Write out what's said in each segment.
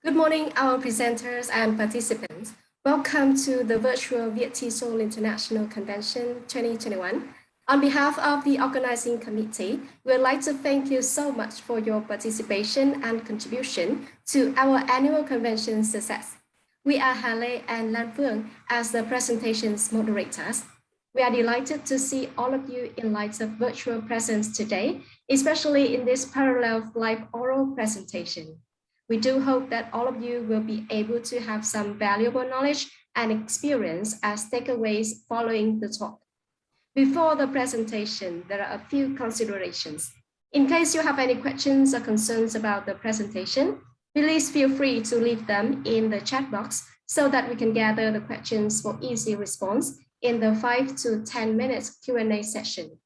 Good morning, our presenters and participants. Welcome to the virtual Viet Seoul International Convention 2021. On behalf of the organizing committee, we would like to thank you so much for your participation and contribution to our annual convention success. We are Hale and Lan Phuong as the presentation's moderators. We are delighted to see all of you in light of virtual presence today, especially in this parallel live oral presentation. We do hope that all of you will be able to have some valuable knowledge and experience as takeaways following the talk. Before the presentation, there are a few considerations. In case you have any questions or concerns about the presentation, please feel free to leave them in the chat box so that we can gather the questions for easy response in the 5 to 10 minutes Q&A session.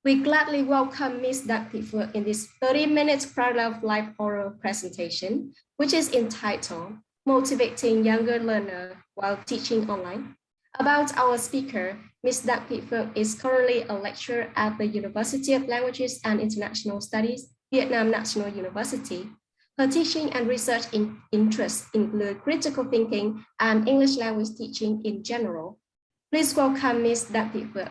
We gladly welcome Ms. Dak Thị Phượng in this 30 minutes parallel live oral presentation, which is entitled Motivating Younger Learner While Teaching Online. About our speaker, Ms. Dak Thị Phượng is currently a lecturer at the University of Languages and International Studies, Vietnam National University. Her teaching and research interests include critical thinking and English language teaching in general. Please welcome Ms. Dak Thị Phượng.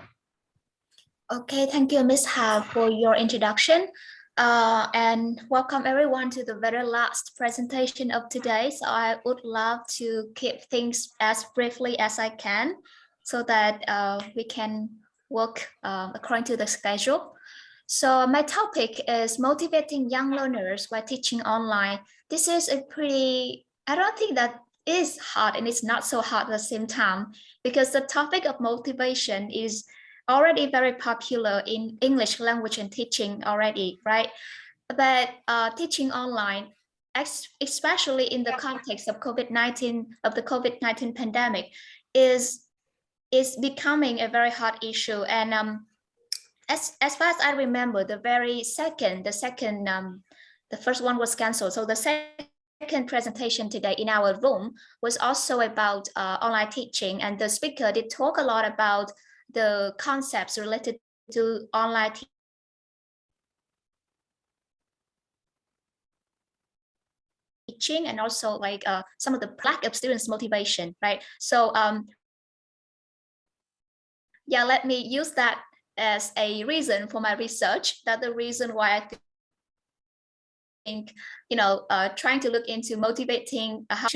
Okay, thank you, Ms. Ha, for your introduction. And welcome everyone to the very last presentation of today. So I would love to keep things as briefly as I can so that we can work according to the schedule. So my topic is motivating young learners while teaching online. This is a pretty, I don't think that is hard and it's not so hard at the same time because the topic of motivation is already very popular in English language and teaching already, right? But teaching online, especially in the context of COVID-19, of the COVID-19 pandemic, is becoming a very hot issue. And as far as I remember, the first one was canceled. So the second presentation today in our room was also about online teaching, and the speaker did talk a lot about the concepts related to online teaching and also like some of the lack of students' motivation, right? So yeah, let me use that as a reason for my research. That's the reason why I think, trying to look into motivating how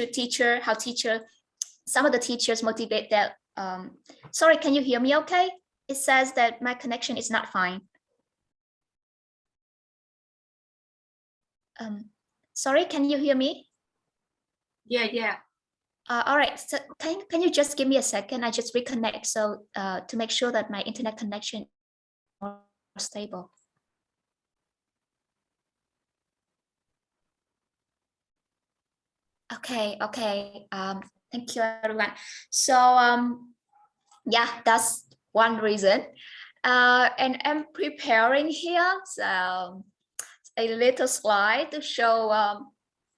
some of the teachers motivate their sorry, can you hear me okay? It says that my connection is not fine. Sorry, can you hear me? Yeah. All right, so can you just give me a second? I just reconnect so to make sure that my internet connection is more stable. Okay. Thank you, everyone. So yeah, that's one reason. And I'm preparing here so a little slide to show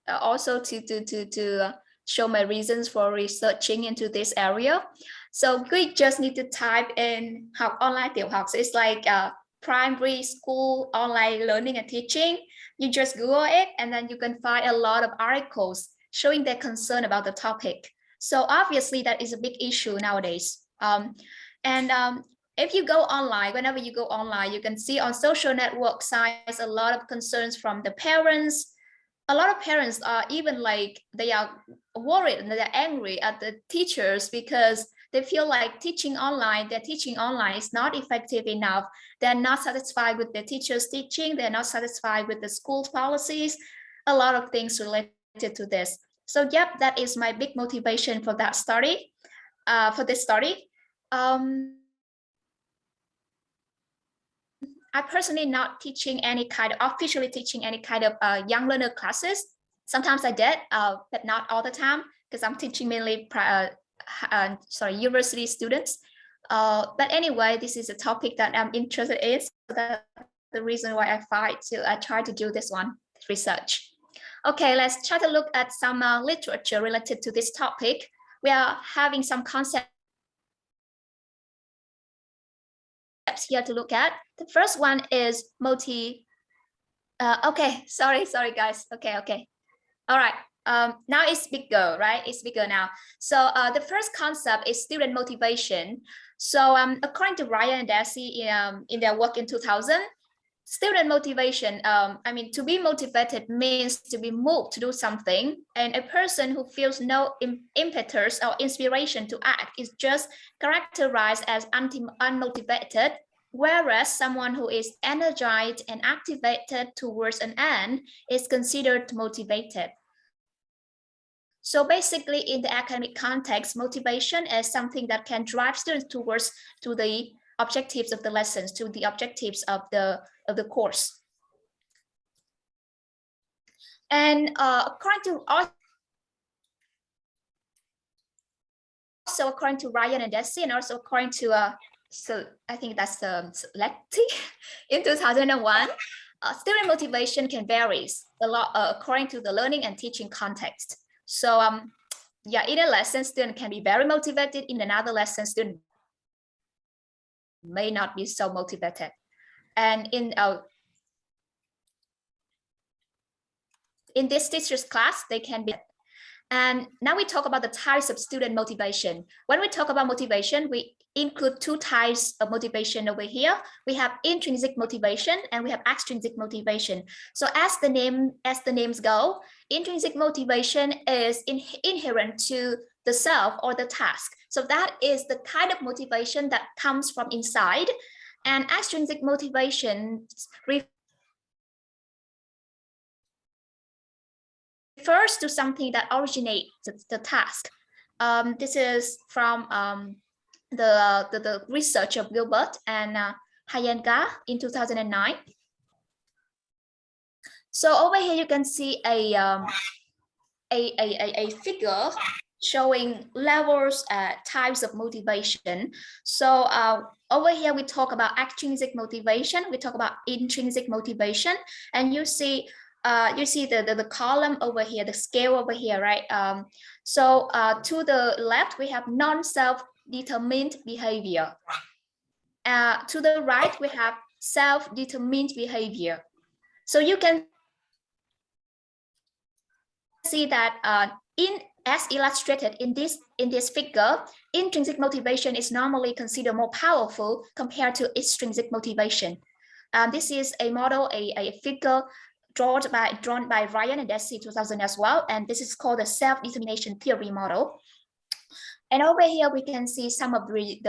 also to show my reasons for researching into this area. So we just need to type in học online tiểu học. So it's like primary school online learning and teaching. You just Google it and then you can find a lot of articles showing their concern about the topic. So obviously that is a big issue nowadays. If you go online, whenever you go online, you can see on social network sites a lot of concerns from the parents. A lot of parents are even like they are worried and they're angry at the teachers because they feel like their teaching online is not effective enough. They're not satisfied with the teachers' teaching. They're not satisfied with the school's policies. A lot of things related to this. So yep, that is my big motivation for that study, for this study. I personally not teaching officially teaching any kind of young learner classes. Sometimes I did, but not all the time because I'm teaching mainly university students. But anyway, this is a topic that I'm interested in. So that's the reason why I try to do this one, research. Okay, let's try to look at some literature related to this topic. We are having some concepts here to look at. The first one is okay, sorry guys. Okay. All right. Now it's bigger, right? It's bigger now. So the first concept is student motivation. So according to Ryan and Desi in their work in 2000, student motivation, I mean, to be motivated means to be moved to do something. And a person who feels no impetus or inspiration to act is just characterized as unmotivated. Whereas someone who is energized and activated towards an end is considered motivated. So basically, in the academic context, motivation is something that can drive students towards to the objectives of the lessons, to the objectives of the course. And according to Ryan and Desi, and also according to so I think that's Lecty in 2001, student motivation can vary a lot according to the learning and teaching context. So yeah, in a lesson, student can be very motivated. In another lesson, student may not be so motivated. And in this teacher's class, they can be. And now we talk about the types of student motivation. When we talk about motivation, we include two types of motivation over here. We have intrinsic motivation and we have extrinsic motivation. So as the names go, intrinsic motivation is inherent to the self or the task. So that is the kind of motivation that comes from inside. And extrinsic motivation refers to something that originates the task. This is from the research of Gilbert and Hayanga in 2009. So over here you can see a figure showing levels, types of motivation. So over here we talk about extrinsic motivation, we talk about intrinsic motivation, and you see the column over here, the scale over here, right? So to the left we have non-self-determined behavior. To the right we have self-determined behavior. So you can see that as illustrated in this figure, intrinsic motivation is normally considered more powerful compared to extrinsic motivation. This is a model, a figure drawn by Ryan and Desi 2000 as well, and this is called the self-determination theory model. And over here we can see some of the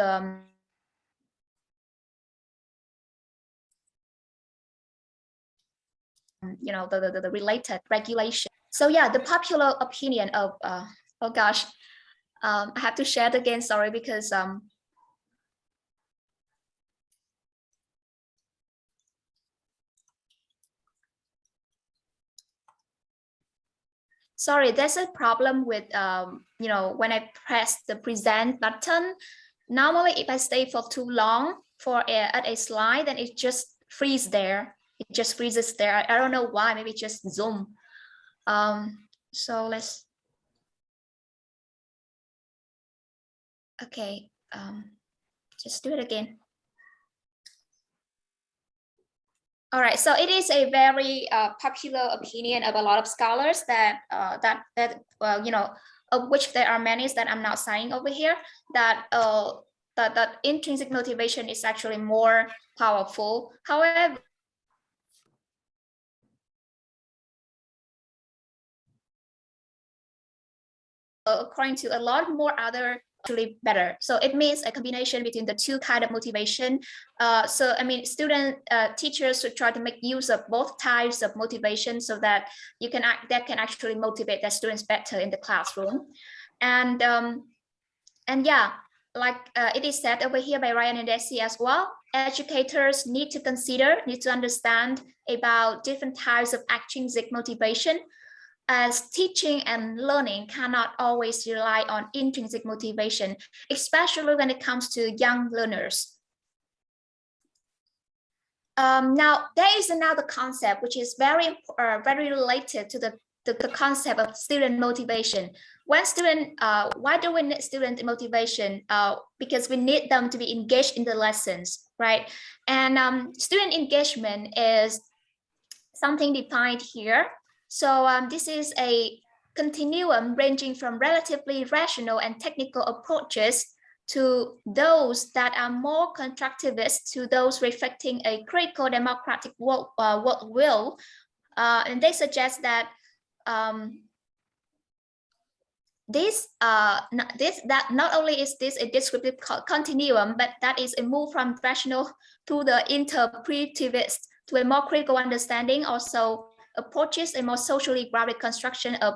the related regulation. So yeah, the popular opinion of oh gosh, I have to share it again, sorry, because sorry, there's a problem with when I press the present button. Normally, if I stay for too long at a slide, then it just freezes there. It just freezes there. I don't know why. Maybe just Zoom. So let's. Okay. Just do it again. All right, so it is a very popular opinion of a lot of scholars that of which there are many that I'm not saying over here, that that intrinsic motivation is actually more powerful. However, according to a lot more other actually better. So it means a combination between the two kind of motivation. So I mean, teachers should try to make use of both types of motivation so that that can actually motivate their students better in the classroom. And yeah, like it is said over here by Ryan and Desi as well, educators need to understand about different types of extrinsic motivation, as teaching and learning cannot always rely on intrinsic motivation, especially when it comes to young learners. Now, there is another concept which is very related to the concept of student motivation. Why do we need student motivation? Because we need them to be engaged in the lessons, right? And student engagement is something defined here So this is a continuum ranging from relatively rational and technical approaches to those that are more constructivist, to those reflecting a critical democratic work will. And they suggest that that not only is this a descriptive continuum, but that is a move from rational to the interpretivist to a more critical understanding, also approaches a more socially grounded construction of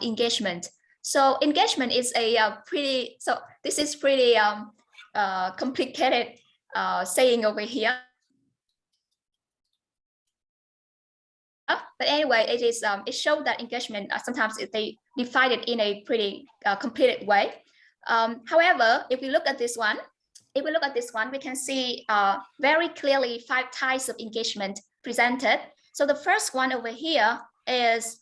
engagement. So engagement is a this is pretty complicated saying over here. But anyway, it shows that engagement sometimes they define it in a pretty completed way. However, if we look at this one, we can see very clearly 5 types of engagement presented. So the first one over here is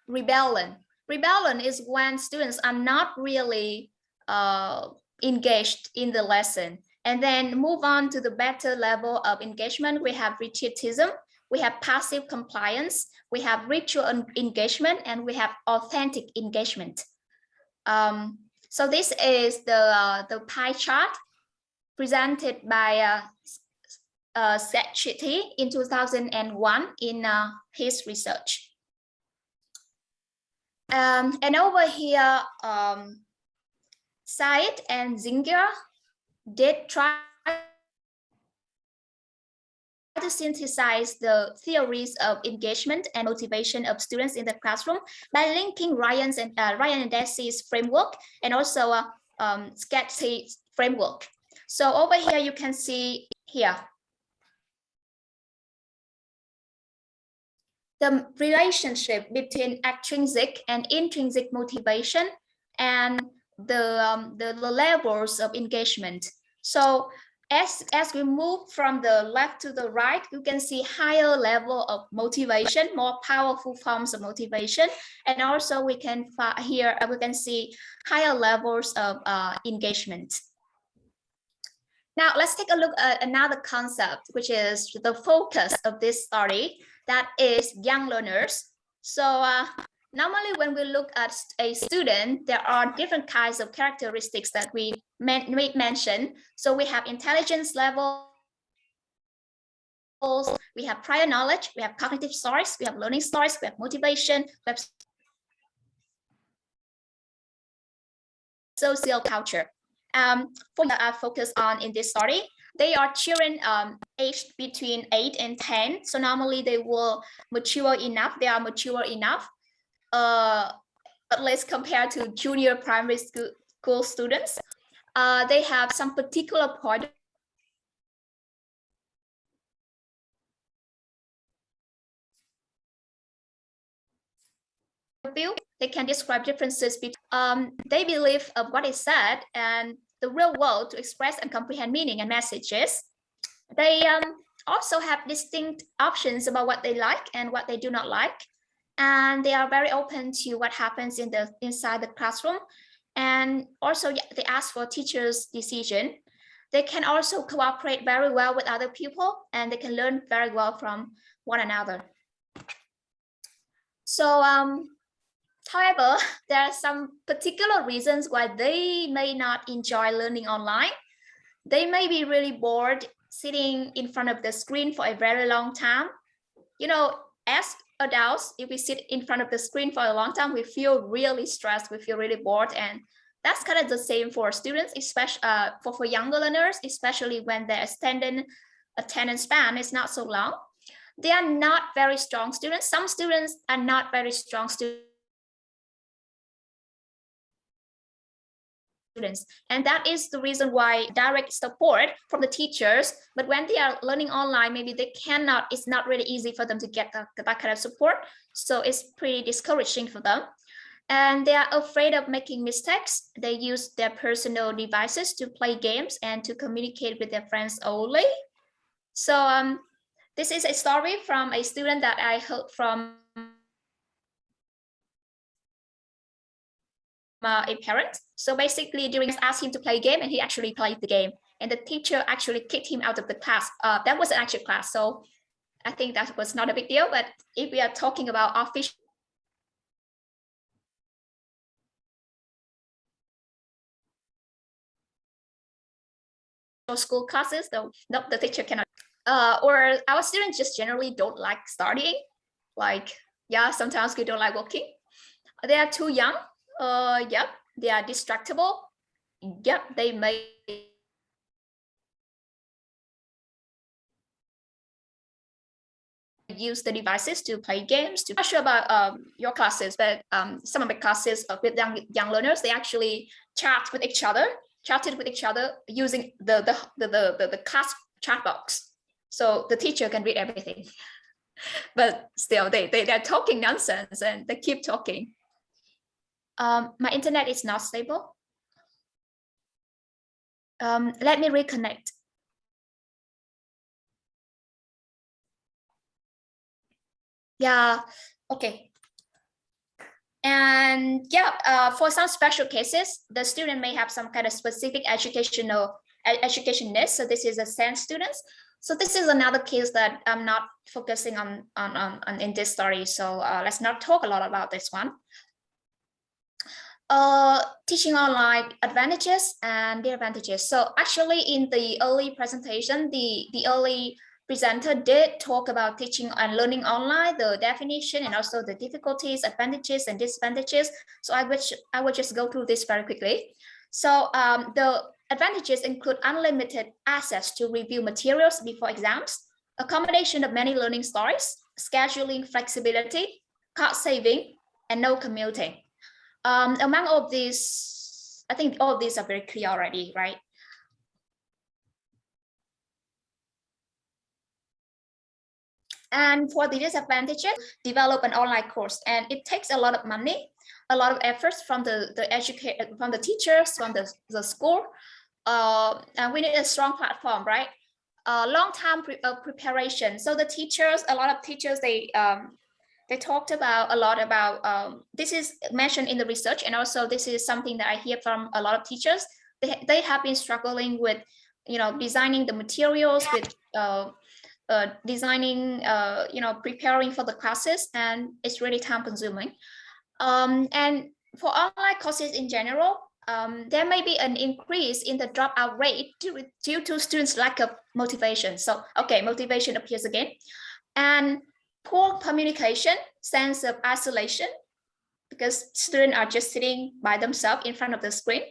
rebellion. Rebellion is when students are not really engaged in the lesson. And then move on to the better level of engagement. We have retreatism, we have passive compliance, we have ritual engagement, and we have authentic engagement. So this is the pie chart presented by Setchity in 2001 in his research. And over here, Said and Zinger did try to synthesize the theories of engagement and motivation of students in the classroom by linking Ryan and Desi's framework and also Sketchy's framework. So over here, you can see here the relationship between extrinsic and intrinsic motivation and the levels of engagement. So as we move from the left to the right, you can see higher level of motivation, more powerful forms of motivation, and also we can see higher levels of engagement. Now let's take a look at another concept, which is the focus of this study, that is young learners. So normally when we look at a student, there are different kinds of characteristics that we mention. So we have intelligence levels, we have prior knowledge, we have cognitive styles, we have learning styles, we have motivation, we have social culture. For focus on in this study, they are children aged between 8 and 10. So normally they will mature enough. They are mature enough, at least compared to junior primary school students. They have some particular point of view. They can describe differences between they believe of what is said and the real world to express and comprehend meaning and messages. They also have distinct options about what they like and what they do not like. And they are very open to what happens inside the classroom. And also they ask for teachers' decision. They can also cooperate very well with other people, and they can learn very well from one another. So however, there are some particular reasons why they may not enjoy learning online. They may be really bored sitting in front of the screen for a very long time. You know, as adults, if we sit in front of the screen for a long time, we feel really stressed, we feel really bored. And that's kind of the same for students, especially for younger learners, especially when their attendance span is not so long. They are not very strong students. Some students are not very strong students. And that is the reason why direct support from the teachers, but when they are learning online, maybe they cannot, it's not really easy for them to get that kind of support. So it's pretty discouraging for them. And they are afraid of making mistakes. They use their personal devices to play games and to communicate with their friends only. So this is a story from a student that I heard from a parent. So basically during asked him to play a game and he actually played the game, and the teacher actually kicked him out of the class. That was an actual class. So I think that was not a big deal. But if we are talking about official school classes, though, no, the teacher cannot. Or our students just generally don't like studying. Like, yeah, sometimes we don't like working. They are too young. Yep, they are distractible. Yep, they may use the devices to play games. I'm not sure about your classes, but some of the classes with young learners, they actually chatted with each other using the class chat box. So the teacher can read everything. But still, they're talking nonsense and they keep talking. My internet is not stable. Let me reconnect. Yeah, okay. And yeah, for some special cases, the student may have some kind of specific education needs. So this is a SEND students. So this is another case that I'm not focusing on in this story. So let's not talk a lot about this one. Teaching online advantages and disadvantages. So actually in the early presentation, the early presenter did talk about teaching and learning online, the definition and also the difficulties, advantages and disadvantages. So I will just go through this very quickly. So the advantages include unlimited access to review materials before exams, accommodation of many learning styles, scheduling flexibility, cost saving, and no commuting. Among all of these, I think all of these are very clear already, right? And for the disadvantages, develop an online course, and it takes a lot of money, a lot of efforts from the teachers, from the school, and we need a strong platform, right? Long-term preparation. So the teachers, a lot of teachers, they talked about a lot about this is mentioned in the research, and also this is something that I hear from a lot of teachers. They have been struggling with, designing the materials, with designing, preparing for the classes, and it's really time consuming. And for online courses in general, there may be an increase in the dropout rate due to students' lack of motivation. So, okay, motivation appears again. And poor communication, sense of isolation, because students are just sitting by themselves in front of the screen.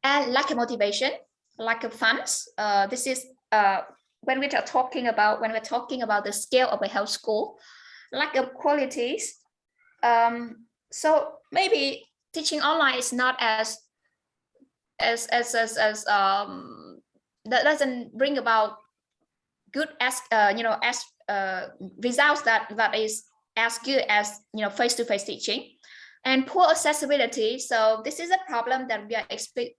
And lack of motivation, lack of funds. This is when we're talking about the scale of a health school, lack of qualities. So maybe teaching online is not as that doesn't bring about good as results that is as good as face-to-face teaching. And poor accessibility. So this is a problem that we are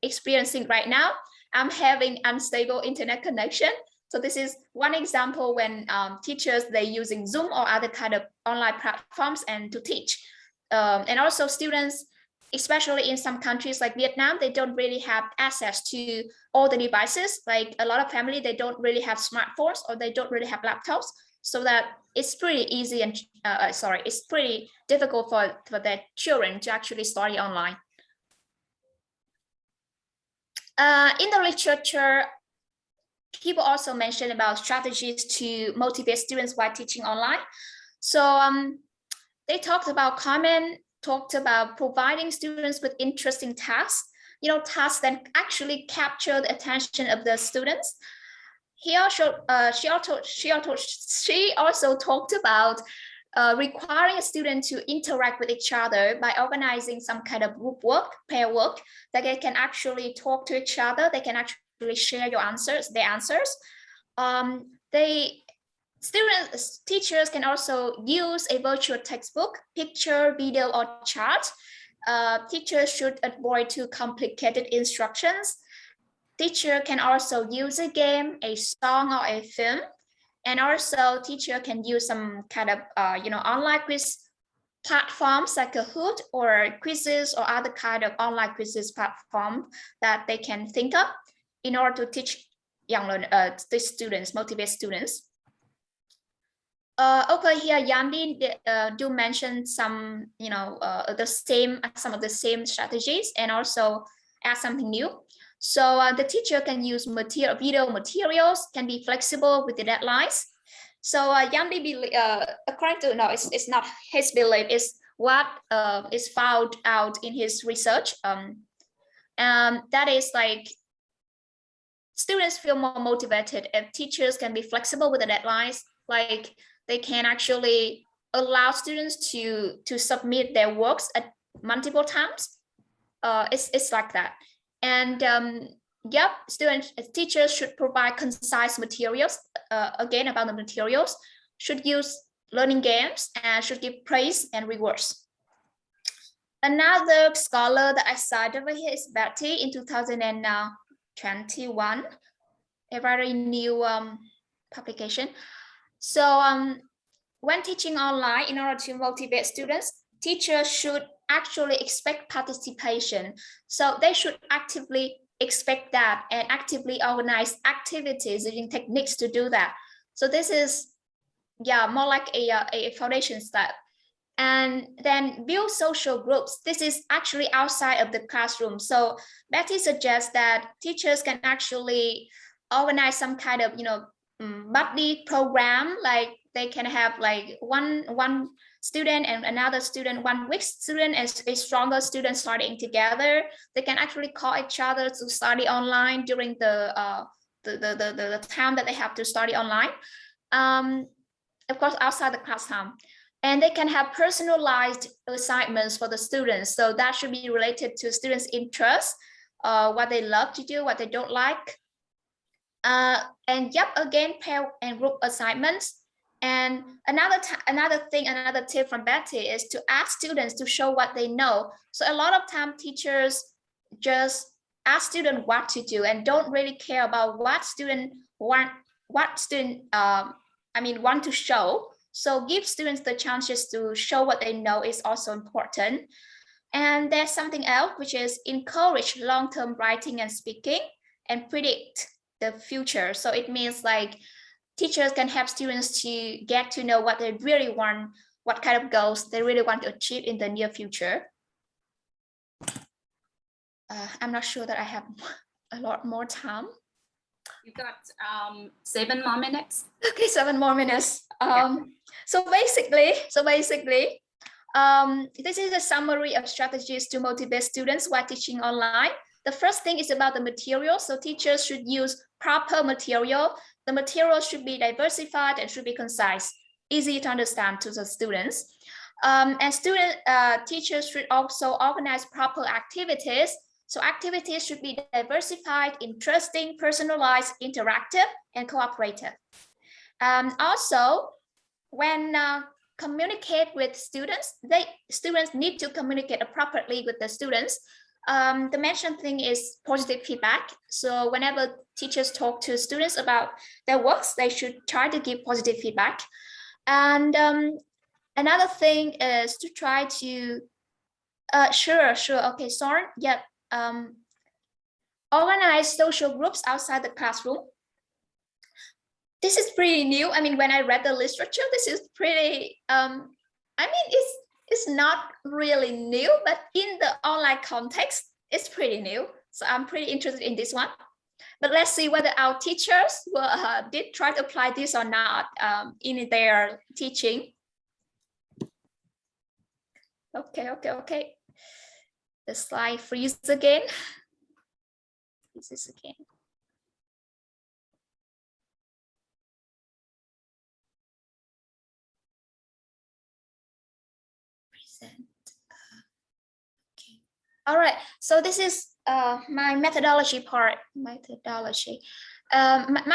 experiencing right now. I'm having unstable internet connection. So this is one example when teachers, they're using Zoom or other kind of online platforms and to teach. And also students, especially in some countries like Vietnam, they don't really have access to all the devices. Like a lot of family, they don't really have smartphones or they don't really have laptops. So that it's pretty easy and it's pretty difficult for their children to actually study online. In the literature, people also mentioned about strategies to motivate students while teaching online. So they talked about providing students with interesting tasks, tasks that actually capture the attention of the students. She also talked about requiring a student to interact with each other by organizing some kind of group work, pair work, that they can actually talk to each other. They can actually share their answers. Teachers can also use a virtual textbook, picture, video, or chart. Teachers should avoid too complicated instructions. Teacher can also use a game, a song, or a film. And also teacher can use some kind of, online quiz platforms like Kahoot or quizzes or other kind of online quizzes platform that they can think of in order to teach young learners, the students, motivate students. Okay, here Yandi do mention some, some of the same strategies, and also add something new. So the teacher can use video materials, can be flexible with the deadlines. So Yandi, according to, no, it's not his belief, it's what is found out in his research. That is like students feel more motivated if teachers can be flexible with the deadlines. Like they can actually allow students to submit their works at multiple times. It's like that. And yep, teachers should provide concise materials. Again, about the materials, should use learning games and should give praise and rewards. Another scholar that I cited over here is Betty in 2021, a very new publication. So when teaching online, in order to motivate students, teachers should actually expect participation. So they should actively expect that and actively organize activities using techniques to do that. So this is, yeah, more like a foundation step. And then build social groups. This is actually outside of the classroom. So Betty suggests that teachers can actually organize some kind of, buddy program. Like they can have like one student and another student, one weak student and a stronger student studying together. They can actually call each other to study online during the time that they have to study online. Of course, outside the class time. And they can have personalized assignments for the students. So that should be related to students' interests, what they love to do, what they don't like. And yep, again, pair and group assignments. And another tip from Betty is to ask students to show what they know. So a lot of time teachers just ask students what to do and don't really care about what student want to show. So give students the chances to show what they know is also important. And there's something else, which is encourage long-term writing and speaking and predict the future. So it means like teachers can help students to get to know what they really want, what kind of goals they really want to achieve in the near future. I'm not sure that I have a lot more time. You got 7 more minutes. Okay, 7 more minutes. So basically, this is a summary of strategies to motivate students while teaching online. The first thing is about the material. So teachers should use proper material. The material should be diversified and should be concise, easy to understand to the students. And teachers should also organize proper activities. So activities should be diversified, interesting, personalized, interactive, and cooperative. Also, when communicate with students, students need to communicate appropriately with the students. The mentioned thing is positive feedback. So whenever teachers talk to students about their works, they should try to give positive feedback. And another thing is to try to, okay, Soren, yeah. Organize social groups outside the classroom. This is pretty new. I mean, when I read the literature, this is pretty, it's not really new, but in the online context, it's pretty new. So I'm pretty interested in this one. But let's see whether our teachers did try to apply this or not in their teaching. Okay. The slide freezes again. Present. Okay. All right. So this is my methodology part. My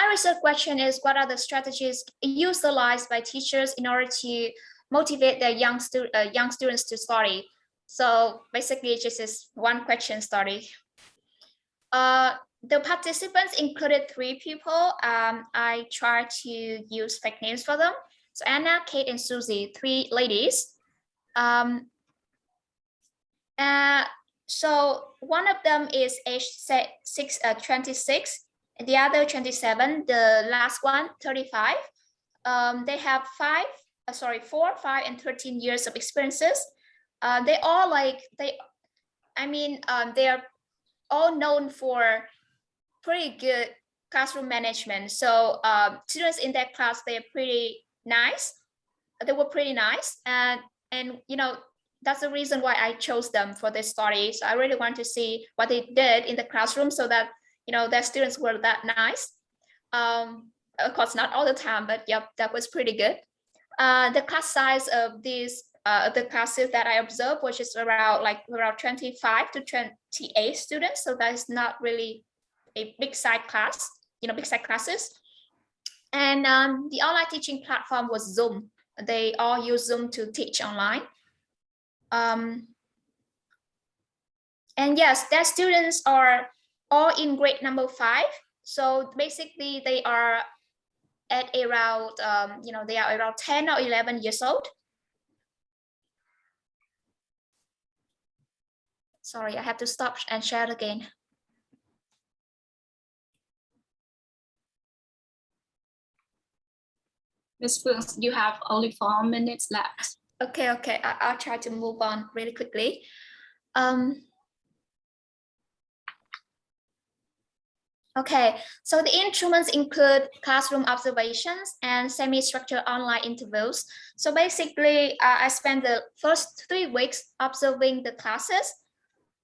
research question is: what are the strategies utilized by teachers in order to motivate their young students to study? So basically, it just is one question study. The participants included 3 people. I tried to use fake names for them. So Anna, Kate, and Susie, 3 ladies. So one of them is age 26, and the other 27, the last one, 35. They have 4, 5, and 13 years of experiences. They all they are all known for pretty good classroom management. So students in that class, they're pretty nice. They were pretty nice, and that's the reason why I chose them for this study. So I really want to see what they did in the classroom, so that their students were that nice. Of course, not all the time, but yep, that was pretty good. The class size of these the classes that I observed was just around 25 to 28 students. So that is not really a big side class, big side classes. And the online teaching platform was Zoom. They all use Zoom to teach online. And yes, their students are all in grade number 5. So basically they are at around, they are around 10 or 11 years old. Sorry, I have to stop and share again. Ms. Phuong, you have only 4 minutes left. Okay. I'll try to move on really quickly. Okay, so the instruments include classroom observations and semi-structured online interviews. So basically, I spent the first 3 weeks observing the classes.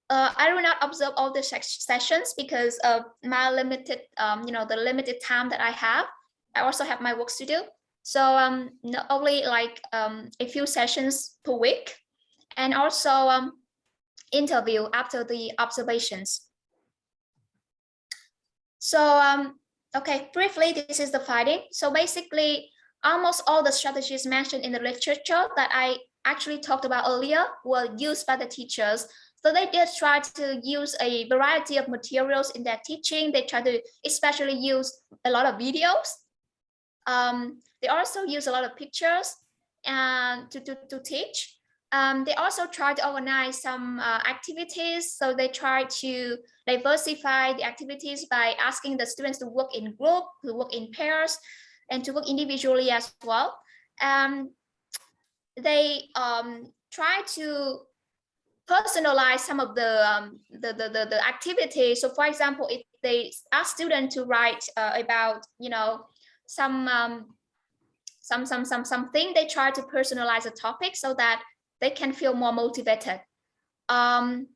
I will not observe all the sessions because of my limited, the limited time that I have. I also have my work to do. So not only a few sessions per week, and also interview after the observations. So, okay, briefly, this is the finding. So basically, almost all the strategies mentioned in the literature that I actually talked about earlier were used by the teachers. So they did try to use a variety of materials in their teaching. They try to especially use a lot of videos. They also use a lot of pictures and to teach. They also try to organize some activities. So they try to diversify the activities by asking the students to work in group, to work in pairs, and to work individually as well. They try to personalize some of the activities. So for example, if they ask students to write about something, they try to personalize a topic so that they can feel more motivated. And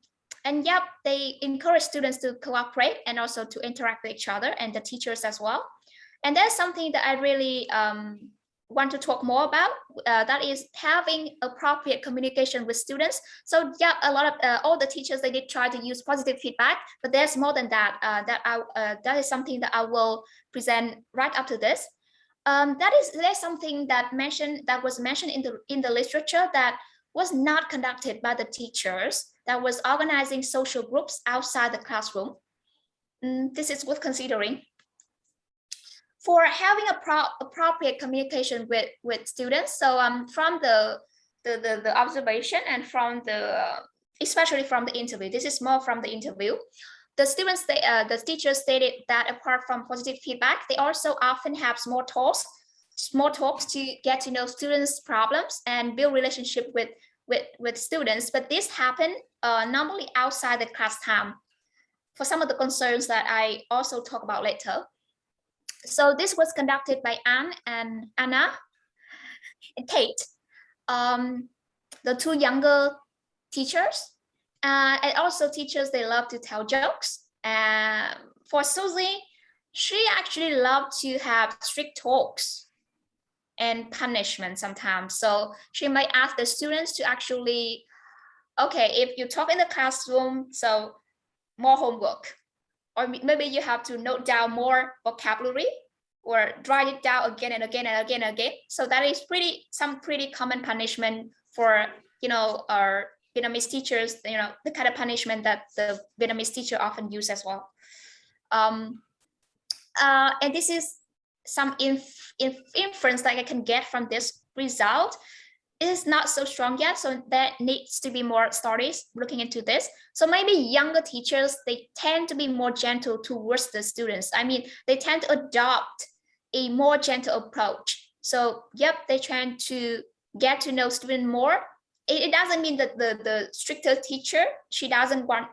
yep, they encourage students to cooperate and also to interact with each other and the teachers as well. And that's something that I really want to talk more about. That is having appropriate communication with students. So yeah, a lot of all the teachers, they did try to use positive feedback, but there's more than that. That is something that I will present right after this. There's something that was mentioned in the literature that was not conducted by the teachers, that was organizing social groups outside the classroom. This is worth considering. For having appropriate communication with students, so from the observation and from especially from the interview, this is more from the interview. The students, the teachers stated that apart from positive feedback, they also often have small talks to get to know students' problems and build relationship with students. But this happened normally outside the class time for some of the concerns that I also talk about later. So this was conducted by Anne and Anna and Kate, the 2 younger teachers. And also teachers, they love to tell jokes. For Susie, she actually loved to have strict talks and punishment sometimes. So she might ask the students to actually, okay, if you talk in the classroom, so more homework, or maybe you have to note down more vocabulary or write it down again and again and again and again. So that is some pretty common punishment for our Vietnamese teachers, the kind of punishment that the Vietnamese teacher often use as well. And this is some inference that I can get from this result. It is not so strong yet, so there needs to be more studies looking into this. So maybe younger teachers, they tend to be more gentle towards the students. I mean, they tend to adopt a more gentle approach So yep, they're trying to get to know student more. It doesn't mean that the stricter teacher, she doesn't want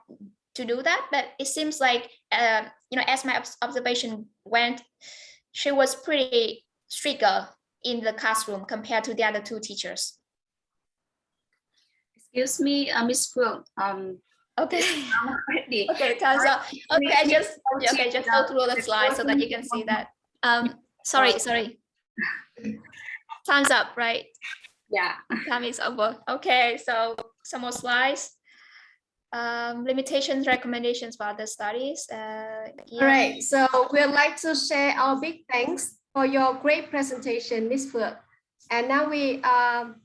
to do that, but it seems like, as my observation went, she was pretty stricter in the classroom compared to the other two teachers. Excuse me, Miss Phuong. Okay. Already. Okay, thumbs up. Okay, just go through the slide so that you can see that. Sorry. Thumbs up, right? Yeah. Time is over. Okay, so some more slides. Limitations, recommendations for other studies. All right, so we'd like to share our big thanks for your great presentation, Ms. Phuong. And now we are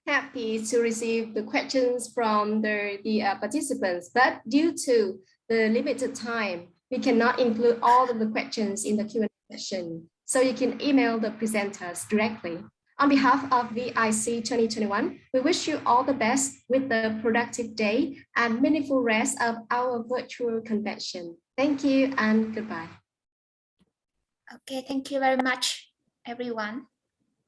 happy to receive the questions from the participants, but due to the limited time, we cannot include all of the questions in the Q&A session. So you can email the presenters directly. On behalf of VIC 2021, we wish you all the best with the productive day and meaningful rest of our virtual convention. Thank you and goodbye. Okay, thank you very much, everyone.